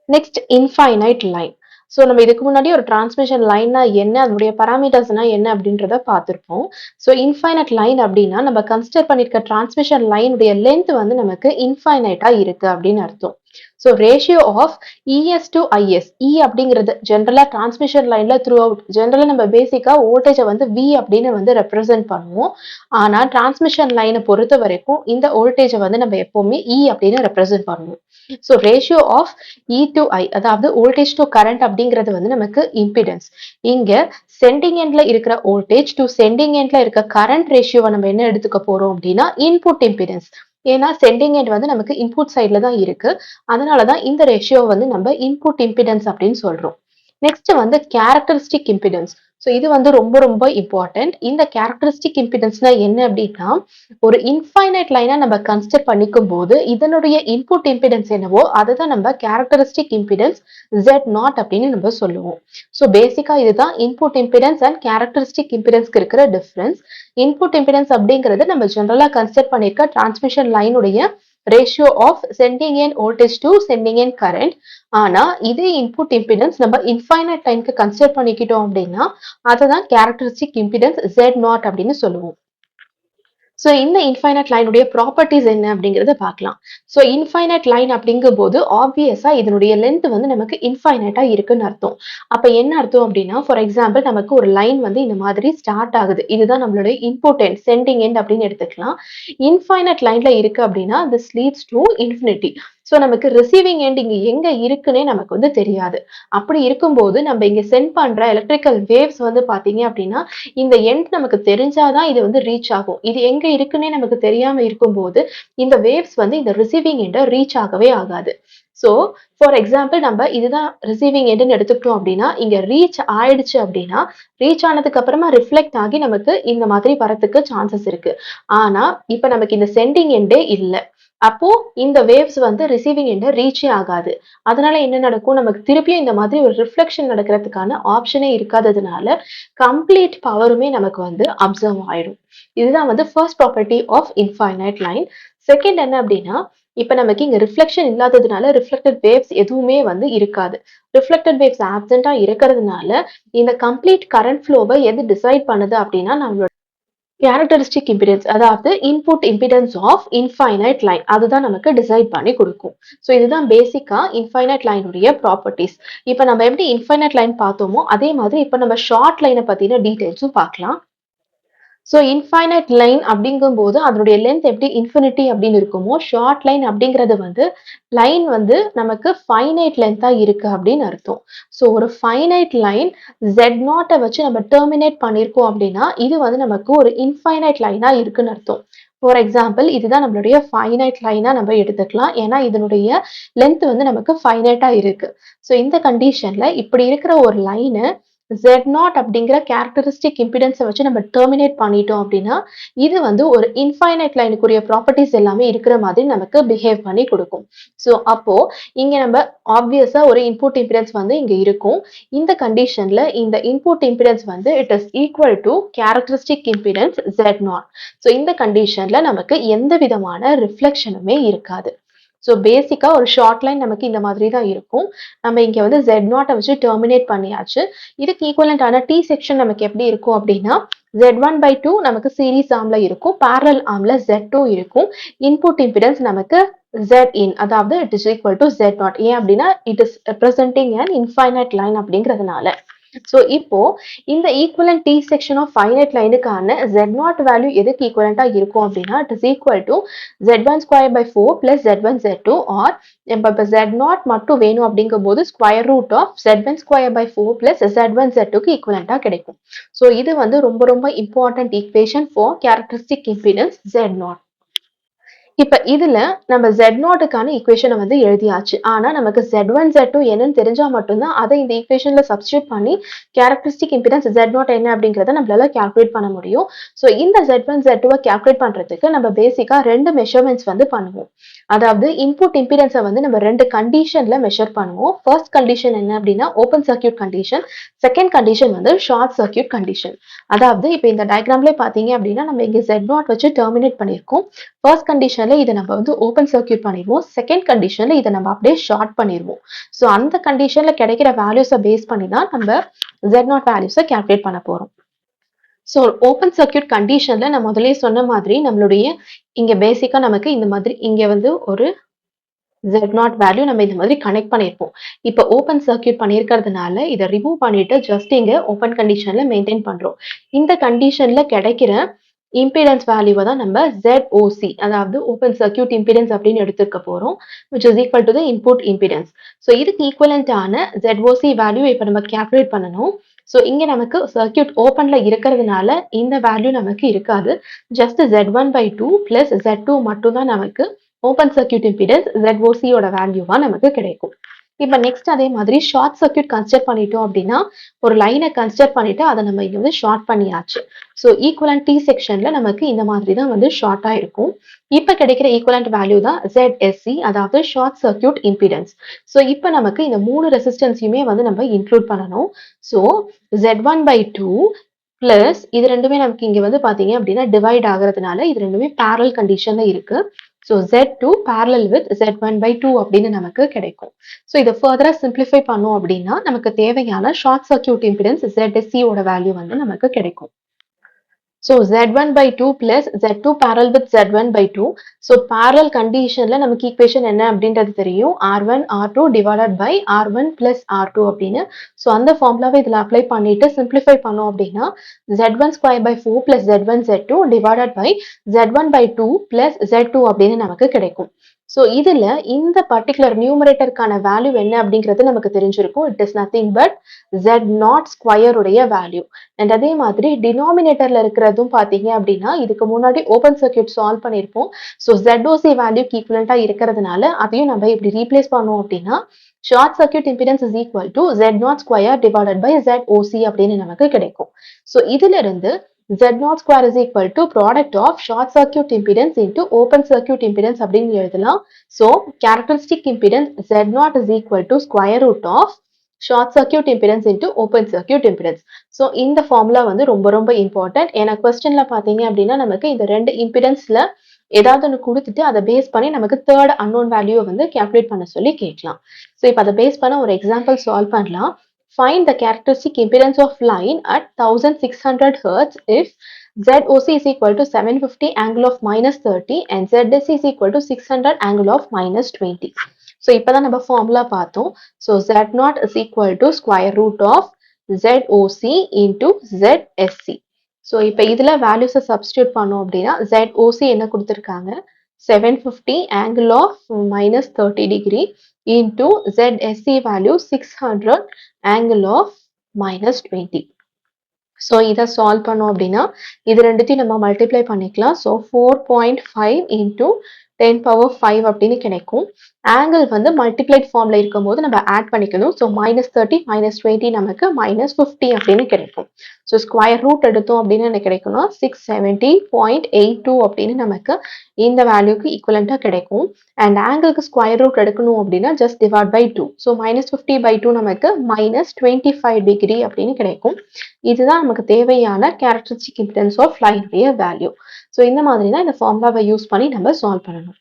Next infinite line. So நம்ம இதுக்கு முன்னாடி ஒரு டிரான்ஸ்மிஷன் லைன்னா என்ன, அதனுடைய பராமீட்டர்ஸ்னா என்ன அப்படின்றத பார்த்திருப்போம். ஸோ இன்ஃபைனைட் லைன் அப்படின்னா நம்ம கன்சிடர் பண்ணியிருக்க டிரான்ஸ்மிஷன் லைனுடைய லென்த் வந்து நமக்கு இன்ஃபைனைட்டா இருக்கு அப்படின்னு அர்த்தம். So ratio of ES to IS. E அப்படிங்கிறது ஜென்ரலா டிரான்ஸ்மிஷன் லைன்ல த்ரூ அவுட் ஜென்ரலா நம்ம பேசிக்கா வோல்டேஜை வந்து வி அப்படின்னு வந்து ரெப்ரசென்ட் பண்ணுவோம். ஆனா டிரான்ஸ்மிஷன் லைனை பொறுத்த வரைக்கும் இந்த வோல்டேஜை வந்து நம்ம எப்பவுமே இ அப்படின்னு ரெப்ரசென்ட் பண்ணுவோம். So ratio of E to I, அதாவது வோல்டேஜ் டு கரண்ட் அப்படிங்கிறது வந்து நமக்கு இம்பிடன்ஸ். இங்க சென்டிங் எண்ட்ல இருக்கிற வோல்டேஜ் டு சென்டிங் எண்ட்ல இருக்க கரண்ட் ரேஷியோவை நம்ம என்ன எடுத்துக்க போறோம் அப்படின்னா இன்புட் இம்பிடன்ஸ். ஏன்னா சென்டிங் எண்ட் வந்து நமக்கு இன்புட் சைட்ல தான் இருக்கு. அதனாலதான் இந்த ரேஷியோ வந்து நம்ம இன்புட் இம்பிடன்ஸ் அப்படின்னு சொல்றோம். நெக்ஸ்ட் வந்து கேரக்டரிஸ்டிக் இம்பிடன்ஸ். ஸோ இது வந்து ரொம்ப ரொம்ப இம்பார்ட்டன்ட். இந்த கேரக்டரிஸ்டிக் இம்பிடன்ஸ்னா என்ன அப்படின்னா, ஒரு இன்ஃபைனைட் லைனா நம்ம கன்சிடர் பண்ணிக்கும் போது இதனுடைய இன்புட் இம்பிடன்ஸ் என்னவோ அதை தான் நம்ம கேரக்டரிஸ்டிக் இம்பிடன்ஸ் Z0 அப்படின்னு நம்ம சொல்லுவோம். ஸோ பேசிக்கா இதுதான் இன்புட் இம்பிடன்ஸ் அண்ட் கேரக்டரிஸ்டிக் இம்பிடன்ஸ்க்கு இருக்கிற டிஃபரன்ஸ். இன்புட் இம்பிடன்ஸ் அப்படிங்கிறது நம்ம ஜெனரலா கன்சிடர் பண்ணிருக்க டிரான்ஸ்மிஷன் லைனுடைய ratio of sending end voltage to sending end current. ஆனா இதே இன்புட் இம்பிடன்ஸ் நம்ம இன்ஃபைனைட் லைனுக்கு கன்சிடர் பண்ணிக்கிட்டோம் அப்படின்னா அதுதான் கேரக்டரிஸ்டிக் இம்பிடன்ஸ் Z0 அப்படின்னு சொல்லுவோம். ஸோ இந்த இன்ஃபைனைட் லைனுடைய ப்ராப்பர்ட்டிஸ் என்ன அப்படிங்கிறத பார்க்கலாம். ஸோ இன்ஃபைனைட் லைன் அப்படிங்கும் போது ஆப்வியஸா இதனுடைய லென்த் வந்து நமக்கு இன்ஃபைனைட்டா இருக்குன்னு அர்த்தம். அப்ப என்ன அர்த்தம் அப்படின்னா, ஃபார் எக்ஸாம்பிள் நமக்கு ஒரு லைன் வந்து இந்த மாதிரி ஸ்டார்ட் ஆகுது. இதுதான் நம்மளுடைய இன்புட் எண்ட், சென்டிங் எண்ட் அப்படின்னு எடுத்துக்கலாம். இன்ஃபைனைட் லைன்ல இருக்கு அப்படின்னா this leads to infinity. So நமக்கு ரிசீவிங் எண்ட் இங்க எங்க இருக்குன்னே நமக்கு வந்து தெரியாது. அப்படி இருக்கும்போது நம்ம இங்க சென்ட் பண்ற எலக்ட்ரிக்கல் வேவ்ஸ் வந்து பாத்தீங்க அப்படின்னா இந்த எண்ட் நமக்கு தெரிஞ்சாதான் இது வந்து ரீச் ஆகும். இது எங்க இருக்குன்னே நமக்கு தெரியாம இருக்கும்போது இந்த வேவ்ஸ் வந்து இந்த ரிசீவிங் எண்டை ரீச் ஆகவே ஆகாது. ஸோ ஃபார் எக்ஸாம்பிள் நம்ம இதுதான் ரிசீவிங் எண்டுன்னு எடுத்துக்கிட்டோம் அப்படின்னா இங்க ரீச் ஆயிடுச்சு அப்படின்னா ரீச் ஆனதுக்கு அப்புறமா ரிஃப்ளெக்ட் ஆகி நமக்கு இந்த மாதிரி வரதுக்கு சான்சஸ் இருக்கு. ஆனா இப்ப நமக்கு இந்த சென்டிங் எண்டே இல்லை. அப்போ இந்த வேவ்ஸ் வந்து ரிசீவிங் எண்டை ரீச்சே ஆகாது. அதனால என்ன நடக்கும், நமக்கு திருப்பியும் இந்த மாதிரி ஒரு ரிஃப்ளெக்ஷன் நடக்கிறதுக்கான ஆப்ஷனே இருக்காததுனால கம்ப்ளீட் பவருமே நமக்கு வந்து அப்சர்வ் ஆயிடும். இதுதான் வந்து first property of infinite line. Second என்ன அப்படின்னா, இப்ப நமக்கு இங்க ரிஃப்ளெக்ஷன் இல்லாததுனால ரிஃப்ளெக்டட் வேவ்ஸ் எதுவுமே வந்து இருக்காது. ரிஃப்ளெக்டட் வேவ்ஸ் ஆப்சென்டா இருக்கிறதுனால இந்த கம்ப்ளீட் கரண்ட் ஃப்ளோவை எது டிசைட் பண்ணுது அப்படின்னா நம்மளோட கேரக்டரிஸ்டிக் இம்பிடன்ஸ், அதாவது input impedance of infinite line அதுதான் நமக்கு டிசைட் பண்ணி கொடுக்கும். ஸோ இதுதான் பேசிக்கா இன்ஃபைனைட் லைனுடைய ப்ராப்பர்ட்டிஸ். இப்போ நம்ம எப்படி இன்ஃபைனைட் லைன் பார்த்தோமோ அதே மாதிரி இப்போ நம்ம ஷார்ட் லைனை பத்தின டீடைல்ஸும் பார்க்கலாம். ஸோ இன்ஃபைனைட் லைன் அப்படிங்கும்போது அதனுடைய லென்த் எப்படி இன்ஃபினிட்டி அப்படின்னு இருக்குமோ ஷார்ட் லைன் அப்படிங்கிறது வந்து லைன் வந்து நமக்கு ஃபைனைட் லென்த்தா இருக்கு அப்படின்னு அர்த்தம். ஸோ ஒரு ஃபைனைட் லைன் Z0 வச்சு நம்ம டெர்மினேட் பண்ணியிருக்கோம் அப்படின்னா இது வந்து நமக்கு ஒரு இன்ஃபைனைட் லைனா இருக்குன்னு அர்த்தம். ஃபார் எக்ஸாம்பிள் இதுதான் நம்மளுடைய ஃபைனைட் லைனா நம்ம எடுத்துக்கலாம். ஏன்னா இதனுடைய லென்த் வந்து நமக்கு ஃபைனைட்டா இருக்கு. ஸோ இந்த கண்டிஷன்ல இப்படி இருக்கிற ஒரு லைனு Z0 அப்படிங்கிற கேரக்டரிஸ்டிக் இம்பிடன்ஸை வச்சு நம்ம டெர்மினேட் பண்ணிட்டோம் அப்படின்னா இது வந்து ஒரு இன்ஃபைனைட் லைனுக்குரிய ப்ராப்பர்ட்டிஸ் எல்லாமே இருக்கிற மாதிரி நமக்கு பிஹேவ் பண்ணி கொடுக்கும். ஸோ அப்போ இங்க நம்ம ஆப்வியஸா ஒரு இன்புட் இம்பிடன்ஸ் வந்து இங்க இருக்கும். இந்த கண்டிஷன்ல இந்த இன்புட் இம்பிடன்ஸ் வந்து it is equal to characteristic impedance Z0. So இந்த கண்டிஷன்ல நமக்கு எந்த விதமான ரிஃப்ளெக்ஷனுமே இருக்காது. ஸோ பேசிக்கா ஒரு ஷார்ட் லைன் நமக்கு இந்த மாதிரி தான் இருக்கும். நம்ம இங்க வந்து Z0 வச்சு டெர்மினேட் பண்ணியாச்சு. இதுக்கு ஈக்குவலண்டான T செக்ஷன் நமக்கு எப்படி இருக்கும் அப்படின்னா Z1/2 நமக்கு சீரிஸ் ஆர்ம்ல இருக்கும், parallel ஆர்ம்ல Z2 இருக்கும். இன்புட் இம்பிடன்ஸ் நமக்கு Zin, அதாவது it is equal to Z0. ஏன் அப்படின்னா it is representing an infinite line அப்படிங்கிறதுனால. ஸோ இப்போ இந்த equivalent T section of finite லைனுக்கான Z0 வேல்யூ எதுக்கு ஈக்குவலண்டா இருக்கும் அப்படின்னா it is equal to Z1²/4 plus Z1Z2 or இப்போ Z0 மட்டும் வேணும் அப்படிங்கும் போது square root of Z1²/4 plus Z1Z2க்கு ஈக்குவலண்டா கிடைக்கும். ஸோ இது வந்து ரொம்ப ரொம்ப important equation for characteristic impedance Z0. இப்ப இதுல நம்ம Z0க்கான ஈக்குவேஷனை வந்து எழுதியாச்சு. ஆனா நமக்கு Z1 Z2 என்னன்னு தெரிஞ்சா மட்டும்தான் அதை இந்த ஈக்குவேஷன்ல சப்ஸ்டியூட் பண்ணி கேரக்டரிஸ்டிக் இம்பிடன்ஸ் Z0 என்ன அப்படிங்கறத நம்மளால கால்குலேட் பண்ண முடியும். ஸோ இந்த Z1 Z2 கால்குலேட் பண்றதுக்கு நம்ம பேசிக்கா ரெண்டு மெஷர்மெண்ட்ஸ் வந்து பண்ணுவோம். அதாவது இன்புட் இம்பிடன்ஸை வந்து நம்ம ரெண்டு கண்டிஷன்ல மெஷர் பண்ணுவோம். ஃபர்ஸ்ட் கண்டிஷன் என்ன அப்படின்னா open circuit condition, second condition வந்து ஷார்ட் சர்க்யூட் கண்டிஷன். அதாவது இப்ப இந்த டயக்ராம்ல பாத்தீங்க அப்படின்னா நம்ம இங்க Z0 வச்சு டெர்மினேட் பண்ணிருக்கோம். ஃபர்ஸ்ட் கண்டிஷன்ல கண்டிஷன்ல இத நம்ம வந்து ஓப்பன் சர்க்யூட் பண்ணிருவோம். செகண்ட் கண்டிஷன்ல இத நம்ம அப்படியே ஷார்ட் பண்ணிருவோம். சோ அந்த கண்டிஷன்ல கிடைக்கிற வேல்யூஸ பேஸ் பண்ணி தான் நம்ம Z0 வேல்யூஸ கால்குலேட் பண்ண போறோம். ஸோ ஓப்பன் சர்க்யூட் கண்டிஷன்ல நான் முதல்லயே சொன்ன மாதிரி நம்மளுடைய இங்க பேசிக்கா நமக்கு இந்த மாதிரி இங்க வந்து ஒரு Z0 வேல்யூ நம்ம இந்த மாதிரி கனெக்ட் பண்ணியிருப்போம். இப்ப ஓப்பன் சர்க்யூட் பண்ணியிருக்கிறதுனால இத ரிமூவ் பண்ணிட்டு ஜஸ்ட் இங்க ஓப்பன் கண்டிஷன்ல மெயின்டெயின் பண்றோம். இந்த கண்டிஷன்ல கிடைக்கிற இம்பிடன்ஸ் வேல்யூவ தான் நம்ம ZOC அதாவது ஓப்பன் சர்க்யூட் இம்பிடன்ஸ் அப்படின்னு எடுத்துக்க போறோம். which is equal to the input impedance. So இதுக்கு ஈக்குவலண்ட் ஆன ZOC வேல்யூ இப்ப நம்ம கால்குலேட் பண்ணணும். ஸோ இங்க நமக்கு சர்க்யூட் ஓப்பன்ல இருக்கிறதுனால இந்த வேல்யூ நமக்கு இருக்காது. ஜஸ்ட் Z1/2 பிளஸ் Z2 மட்டும் தான் நமக்கு ஓப்பன் சர்க்யூட் இம்பிடன்ஸ் ZOC யோட வேல்யூவா நமக்கு கிடைக்கும். இப்ப நெக்ஸ்ட் அதே மாதிரி ஷார்ட் சர்க்யூட் கன்சிடர் பண்ணிட்டோம் அப்படின்னா ஒரு லைனை கன்சிடர் பண்ணிட்டு அதை நம்ம இங்க வந்து ஷார்ட் பண்ணியாச்சு. ஸோ ஈக்குவலண்ட் T செக்ஷன்ல நமக்கு இந்த மாதிரி தான் வந்து ஷார்ட்டா இருக்கும். இப்ப கிடைக்கிற ஈக்குவலண்ட் வேல்யூ தான் ZSC அதாவது ஷார்ட் சர்க்யூட் இம்பிடன்ஸ். ஸோ இப்ப நமக்கு இந்த 3 ரெசிஸ்டன்ஸையுமே வந்து நம்ம இன்க்ளூட் பண்ணணும். ஸோ Z1/2 பிளஸ் இது ரெண்டுமே நமக்கு இங்க வந்து பாத்தீங்க அப்படின்னா டிவைட் ஆகுறதுனால இது ரெண்டுமே parallel கண்டிஷன்ல இருக்கு. So Z2 parallel with Z1/2 அப்படின்னு நமக்கு கிடைக்கும். ஸோ இதை ஃபர்தரா சிம்பிளிஃபை பண்ணோம் அப்படின்னா நமக்கு தேவையான ஷார்ட் சர்க்யூட் இம்பிடன்ஸ் ZSC யோட வேல்யூ வந்து நமக்கு கிடைக்கும். So Z1/2 plus Z2 parallel with Z1/2. So parallel conditionல நமக்கு equation என்ன அப்படின்றது தெரியும். R1 R2 divided by R1 plus R2 அப்படின்னு. So அந்த ஃபார்முலாவை இதில் அப்ளை பண்ணிட்டு simplify பண்ணோம் அப்படின்னா Z1 square by 4 plus Z1 Z2 divided by Z1/2 plus Z2 அப்படின்னு நமக்கு கிடைக்கும். ஸோ இதுல இந்த பர்டிகுலர் நியூமரேட்டருக்கான வேல்யூ என்ன அப்படிங்கிறது நமக்கு தெரிஞ்சிருக்கும். It is nothing but Z0 square உடைய வேல்யூ. அண்ட் அதே மாதிரி டினாமினேட்டர்ல இருக்கிறதும் பாத்தீங்க அப்படின்னா இதுக்கு முன்னாடி ஓப்பன் சர்க்யூட் சால்வ் பண்ணியிருப்போம். ஸோ ZOC வேல்யூக்கு ஈக்குவலண்டா இருக்கிறதுனால அதையும் நம்ம இப்படி ரீப்ளேஸ் பண்ணோம் அப்படின்னா short circuit impedance is equal to Z0 square divided by ZOC அப்படின்னு நமக்கு கிடைக்கும். ஸோ இதுல இருந்து Z0 square is equal to product of short circuit impedance into open circuit impedance அப்படின்னு எழுதலாம். So characteristic impedance Z0 is equal to square root of short circuit impedance into open circuit impedance. So இந்த formula வந்து ரொம்ப ரொம்ப important. ஏன்னா கொஸ்டின்ல பாத்தீங்க அப்படின்னா நமக்கு இந்த ரெண்டு இம்பிடன்ஸ்ல ஏதாவது ஒன்று கொடுத்துட்டு அதை பேஸ் பண்ணி நமக்கு தேர்ட் அன்னோன் வேல்யூவை வந்து கால்குலேட் பண்ண சொல்லி கேட்கலாம். ஸோ இப்போ அதை பேஸ் பண்ண ஒரு எக்ஸாம்பிள் சால்வ் பண்ணலாம். Find the characteristic impedance of line at 1600 Hz if ZOC is equal to 750 angle of minus 30 and ZSC is equal to 600 angle of minus 20. So, இப்பதான் நம்ம formula பார்த்தோம். So, Z0 is equal to square root of ZOC into ZSC. So, இப்ப இதுல values substitute பண்ணோம் அப்படின்னா ZOC என்ன கொடுத்திருக்காங்க 750 angle of minus 30 degree into ZSC value 600 angle of minus 20. So இதை solve பண்ணோம் அப்படின்னா இது ரெண்டுத்தையும் நம்ம multiply பண்ணிக்கலாம். So 4.5 into 10 power 5 அப்படின்னு கிடைக்கும். ஆங்கிள் வந்து மல்டிப்ளைட் ஃபார்ம்ல இருக்கும் போது நம்ம ஆட் பண்ணிக்கணும். ஸோ -30 -20 நமக்கு -50 அப்படின்னு கிடைக்கும். ஸோ ஸ்கொயர் ரூட் எடுத்தோம் அப்படின்னு என்ன கிடைக்கும்னா 670.82 அப்படின்னு நமக்கு இந்த வேல்யூக்கு ஈக்குவலண்டா கிடைக்கும். அண்ட் ஆங்கிளுக்கு ஸ்கொயர் ரூட் எடுக்கணும் அப்படின்னா ஜஸ்ட் டிவைட் பை 2. ஸோ -50/2 நமக்கு -25 டிகிரி அப்படின்னு கிடைக்கும். இதுதான் நமக்கு தேவையான கேரக்டரிஸ்டிக் இம்பிடன்ஸ் ஆஃப் லைனுடைய வேல்யூ. ஸோ இந்த மாதிரி தான் இந்த ஃபார்முலாவை யூஸ் பண்ணி நம்ம சால்வ் பண்ணணும்.